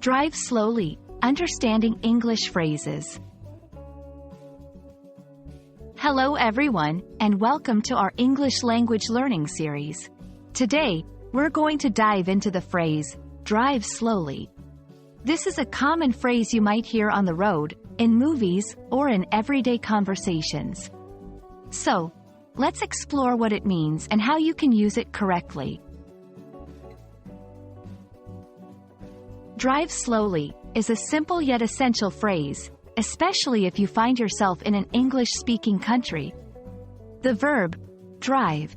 Drive slowly, understanding English phrases. Hello everyone, and welcome to our English language learning series. Today, we're going to dive into the phrase, drive slowly. This is a common phrase you might hear on the road, in movies, or in everyday conversations. So, let's explore what it means and how you can use it correctly. Drive slowly is a simple yet essential phrase, especially if you find yourself in an English-speaking country. The verb, drive,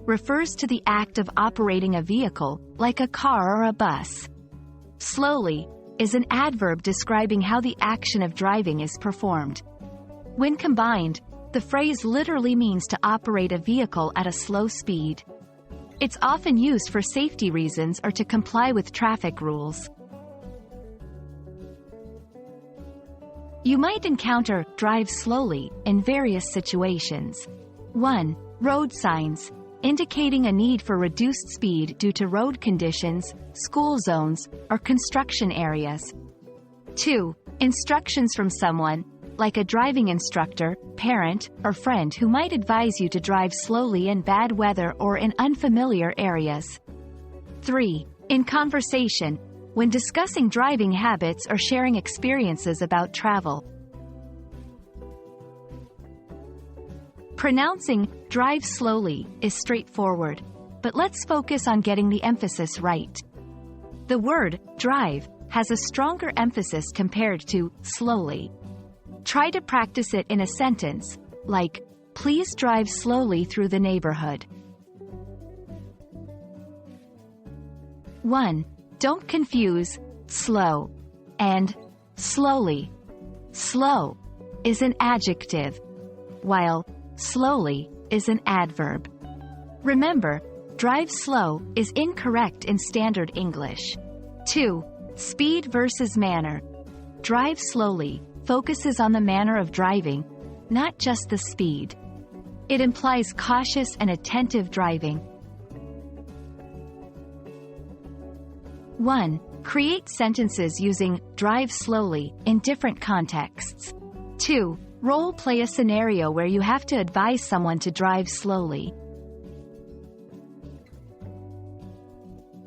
refers to the act of operating a vehicle, like a car or a bus. Slowly is an adverb describing how the action of driving is performed. When combined, the phrase literally means to operate a vehicle at a slow speed. It's often used for safety reasons or to comply with traffic rules. You might encounter drive slowly in various situations. 1. Road signs, indicating a need for reduced speed due to road conditions, school zones, or construction areas. 2. Instructions from someone, like a driving instructor, parent, or friend who might advise you to drive slowly in bad weather or in unfamiliar areas. 3. In conversation, when discussing driving habits or sharing experiences about travel. Pronouncing drive slowly is straightforward, but let's focus on getting the emphasis right. The word drive has a stronger emphasis compared to slowly. Try to practice it in a sentence, like, please drive slowly through the neighborhood. 1. Don't confuse slow and slowly. Slow is an adjective, while slowly is an adverb. Remember, drive slow is incorrect in standard English. 2. Speed versus manner. Drive slowly focuses on the manner of driving, not just the speed. It implies cautious and attentive driving. 1. Create sentences using drive slowly in different contexts. 2. Role-play a scenario where you have to advise someone to drive slowly.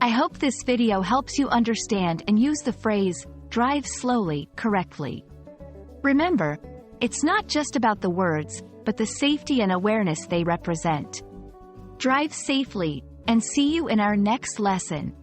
I hope this video helps you understand and use the phrase, drive slowly, correctly. Remember, it's not just about the words, but the safety and awareness they represent. Drive safely, and see you in our next lesson.